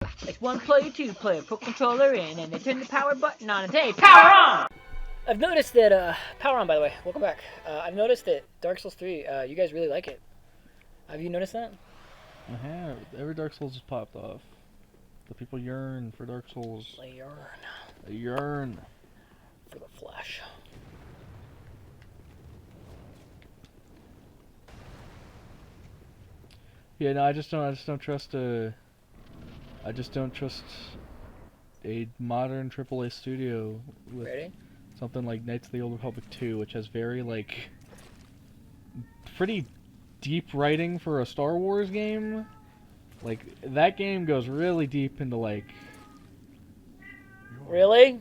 It's one player, two player, put controller in, and they turn the power button on and say, power on! I've noticed that, power on, by the way, welcome back. I've noticed that Dark Souls 3, you guys really like it. Have you noticed that? I have. Every Dark Souls has popped off. The people yearn for Dark Souls. They yearn. They yearn. For the flesh. Yeah, no, I just don't trust a modern AAA studio with Ready? something like Knights of the Old Republic 2, which has very, like, pretty deep writing for a Star Wars game. Like, that game goes really deep into, like... Really?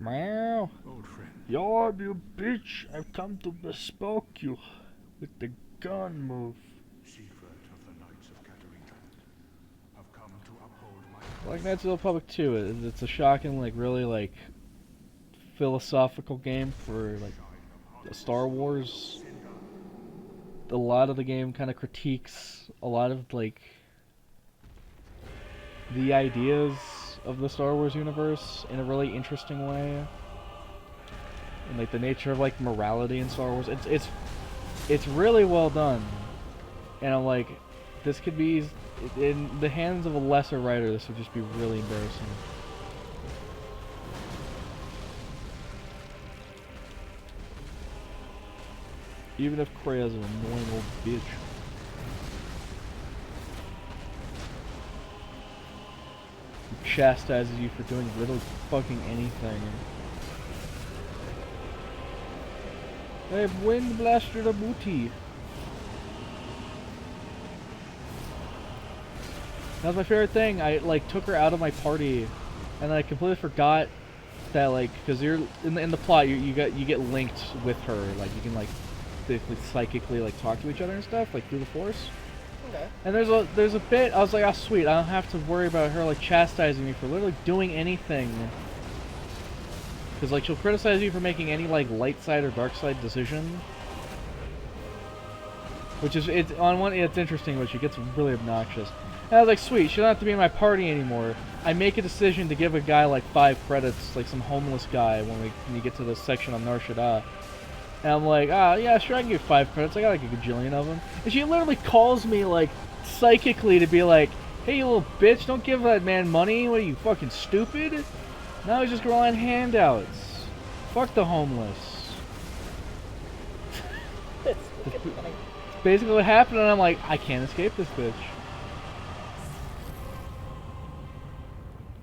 Meow. Old friend. Yo, you bitch! I've come to bespoke you with the gun move. Secret of the Knights of Katarina. I've come to uphold my... Like Knights of the Old Republic 2, it's a shocking, like, really, like, philosophical game for, like, the Star Wars. A lot of the game kind of critiques a lot of, like, the ideas of the Star Wars universe in a really interesting way. And, like, the nature of, like, morality in Star Wars. It's really well done. And I'm like, this could be, in the hands of a lesser writer, this would just be really embarrassing. Even if Krea's an annoying old bitch. Who chastises you for doing literally fucking anything. I've wind blasted a booty. That was my favorite thing. I, like, took her out of my party, and then I completely forgot that, like, because you're in the plot, you get linked with her. Like, you can, like, basically psychically, like, talk to each other and stuff, like, through the Force. Okay. And there's a bit I was like, oh sweet, I don't have to worry about her, like, chastising me for literally doing anything. Because, like, she'll criticize you for making any, like, light side or dark side decision. Which is, it's interesting, but she gets really obnoxious. And I was like, sweet, she don't have to be in my party anymore. I make a decision to give a guy, like, 5 credits, like some homeless guy, when you get to this section on Nar Shaddaa. And I'm like, yeah, sure, I can give 5 credits. I got like a gajillion of them. And she literally calls me, like, psychically to be like, hey, you little bitch, don't give that man money. What are you, fucking stupid? Now he's just relying on handouts. Fuck the homeless. That's fucking funny. Basically what happened, and I'm like, I can't escape this bitch.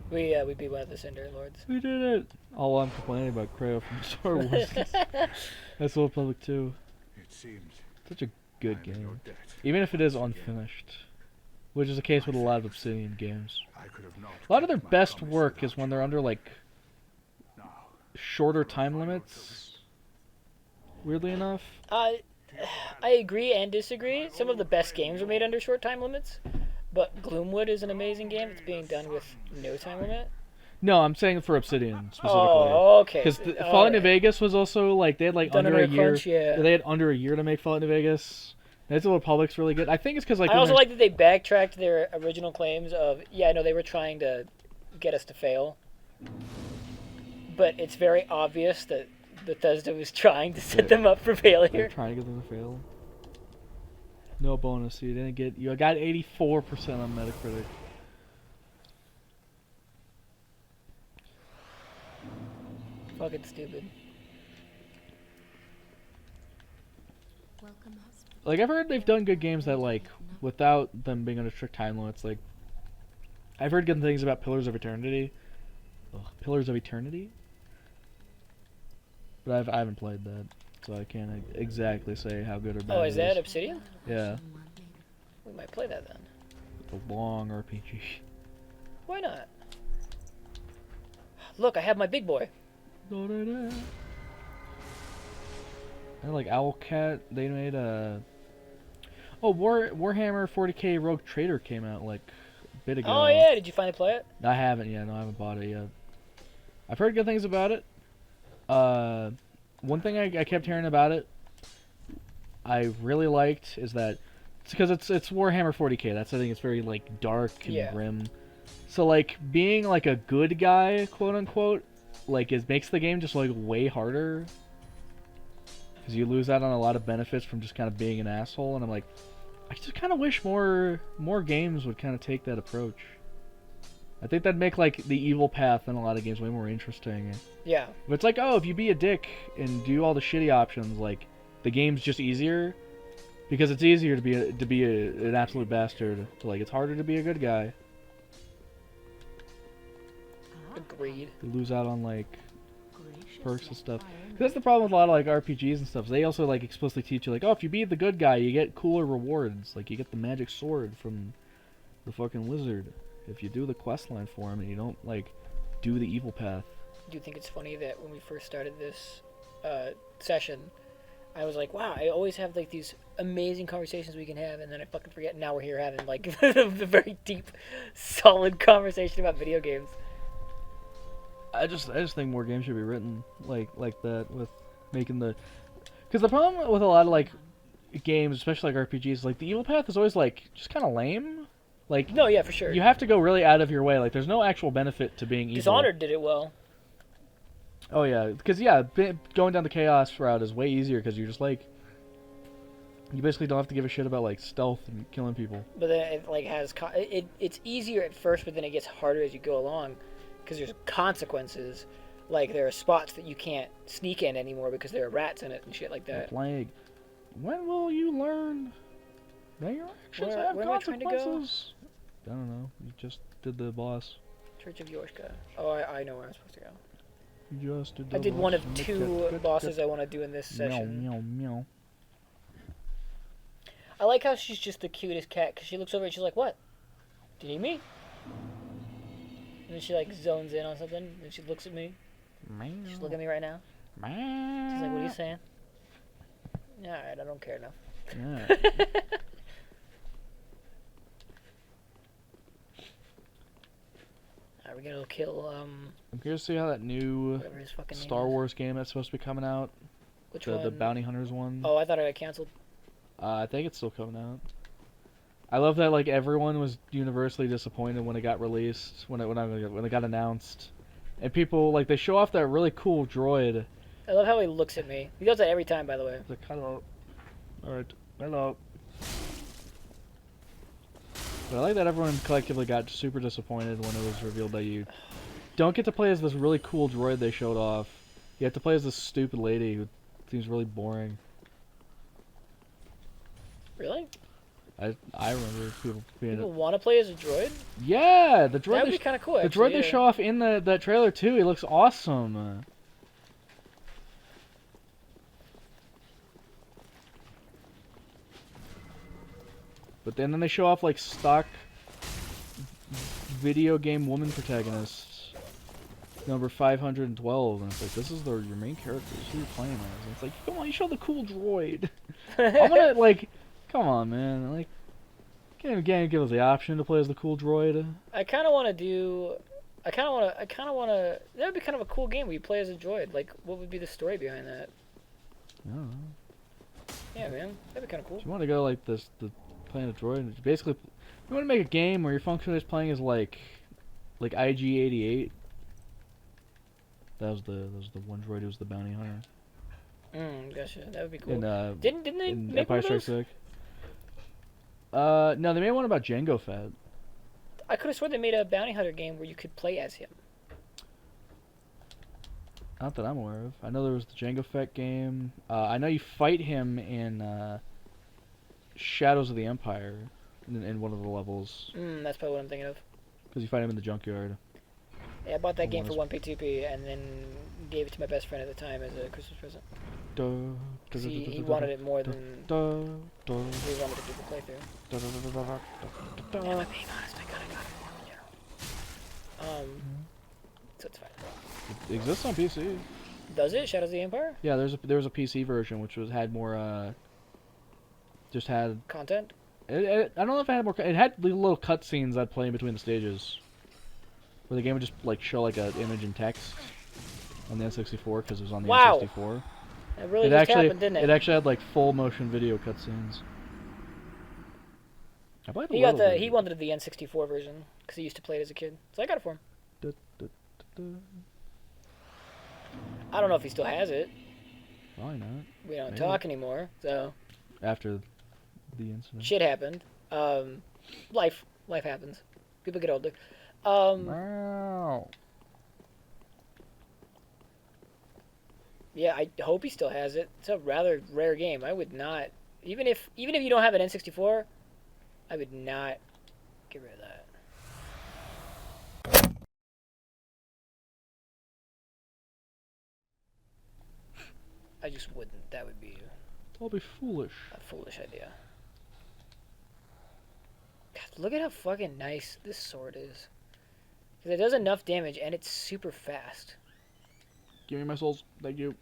We beat one of the Cinder Lords. We did it. All I'm complaining about Kreo from Star Wars. That's Old Public 2. It seems Such a good I'm in your game. debt. Even if it is unfinished. Which is the case with a lot of Obsidian games. I could have not A lot of their kept my best promise work without is when you. they're under, like, shorter time limits. Weirdly enough. I agree and disagree. Some of the best games were made under short time limits. But Gloomwood is an amazing game that's being done with no time limit. No, I'm saying for Obsidian specifically. Oh, okay. Because Fallout New Vegas was also, like, they had, like, Done under a year. crunch, yeah. They had under a year to make Fallout New Vegas. Knights of the Republic's really good. I think it's because, like... I also like that they backtracked their original claims of, yeah, I know they were trying to get us to fail. But it's very obvious that Bethesda was trying to set them up for They're failure. trying to get them to fail. No bonus, so you didn't get... You got 84% on Metacritic. Fucking stupid. Like, I've heard they've done good games that, like, without them being under strict time limits, like... I've heard good things about Pillars of Eternity. Ugh, Pillars of Eternity? But I haven't played that, so I can't exactly say how good or bad Oh, it is that Obsidian? Yeah. We might play that then. It's a long RPG. Why not? Look, I have my big boy. And like Owlcat, they made a... Oh, Warhammer 40k Rogue Trader came out like a bit ago. Oh yeah, did you finally play it? I haven't yet. No, I haven't bought it yet. I've heard good things about it. One thing I kept hearing about it, I really liked, is that it's because it's Warhammer 40k. That's, I think, it's very like dark and Yeah. grim. So like being like a good guy, quote unquote, like makes the game just like way harder. Because you lose out on a lot of benefits from just kind of being an asshole, and I'm like, I just kind of wish more games would kind of take that approach. I think that'd make like the evil path in a lot of games way more interesting. Yeah. But it's like, oh, if you be a dick and do all the shitty options, like the game's just easier because it's easier to be an absolute bastard. So like it's harder to be a good guy. Agreed. You lose out on like perks and stuff. 'Cause that's the problem with a lot of like RPGs and stuff. They also like explicitly teach you like, oh, if you be the good guy, you get cooler rewards. Like you get the magic sword from the fucking wizard if you do the quest line for him and you don't like do the evil path. Do you think it's funny that when we first started this session, I was like, wow, I always have like these amazing conversations we can have, and then I fucking forget. And now we're here having like a very deep, solid conversation about video games. I just think more games should be written like that with making the, because the problem with a lot of like games, especially like RPGs, like the evil path is always like just kind of lame. Like no, yeah, for sure. You have to go really out of your way. Like there's no actual benefit to being evil. Dishonored did it well. Oh yeah, because going down the chaos route is way easier because you're just like, you basically don't have to give a shit about like stealth and killing people. But then it like has it's easier at first, but then it gets harder as you go along. Because there's consequences, like there are spots that you can't sneak in anymore because there are rats in it and shit like that. Like, when will you learn that your actions have consequences? I don't know. You just did the boss. Church of Yorshka. Oh, I know where I'm supposed to go. You just did. I did one of two bosses I want to do in this session. Meow, meow. I like how she's just the cutest cat because she looks over and she's like, "What? Do you need me?" And then she like zones in on something, and she looks at me. She's looking at me right now. She's like, "What are you saying?" Yeah, alright, I don't care enough. Yeah. Alright, we're gonna kill I'm curious to see how that new Star Wars game that's supposed to be coming out. Which one? The Bounty Hunters one. Oh, I thought it got canceled. I think it's still coming out. I love that like everyone was universally disappointed when it got released, when it got announced, and people like they show off that really cool droid. I love how he looks at me. He does that every time, by the way. It's like, hello. All right, hello. But I like that everyone collectively got super disappointed when it was revealed that you don't get to play as this really cool droid they showed off. You have to play as this stupid lady who seems really boring. Really? I remember people being. People want to play as a droid? Yeah, the droid. That would be kind of cool. The droid they show off in that trailer too. He looks awesome. But then they show off like stock video game woman protagonists, number 512, and it's like this is your main character. Who you're playing as? And it's like, come on, you show the cool droid. I want to like. Come on, man. Like, can't even give us the option to play as the cool droid. I kind of want to do. I kind of want to. That would be kind of a cool game where you play as a droid. Like, what would be the story behind that? I don't know. Yeah, man, that'd be kind of cool. Do you want to go like this, playing a droid? Basically, you want to make a game where your function is playing as like IG-88. That was the one droid who was the bounty hunter. Gotcha. That would be cool. Didn't they make Empire one of Strikes those? Back? No, they made one about Jango Fett. I could have sworn they made a bounty hunter game where you could play as him. Not that I'm aware of. I know there was the Jango Fett game. I know you fight him in Shadows of the Empire in one of the levels. That's probably what I'm thinking of. Because you fight him in the junkyard. Yeah, I bought that game for 1p2p and then gave it to my best friend at the time as a Christmas present. He wanted it more than he wanted to do the playthrough. Am I being honest? I got it in general. So it's fine. It exists on PC. Does it? Shadows of the Empire? Yeah, there was a PC version which had more just had content. I don't know if it had more. It had little cutscenes I'd play in between the stages, where the game would just like show like an image and text on the N64 because it was on the N64. It really just happened, didn't it? It actually had like full motion video cutscenes. I played a He got little the bit. he wanted the N64 version because he used to play it as a kid, so I got it for him. I don't know if he still has it. Probably not. We don't Maybe. talk anymore, so After the incident. shit happened. Life happens. People get older. Wow. Yeah, I hope he still has it. It's a rather rare game. I would not, even if you don't have an N64, I would not get rid of that. I just wouldn't. That would be I'll be foolish. a foolish idea. God, look at how fucking nice this sword is. Because it does enough damage and it's super fast. Give me my souls. Thank you.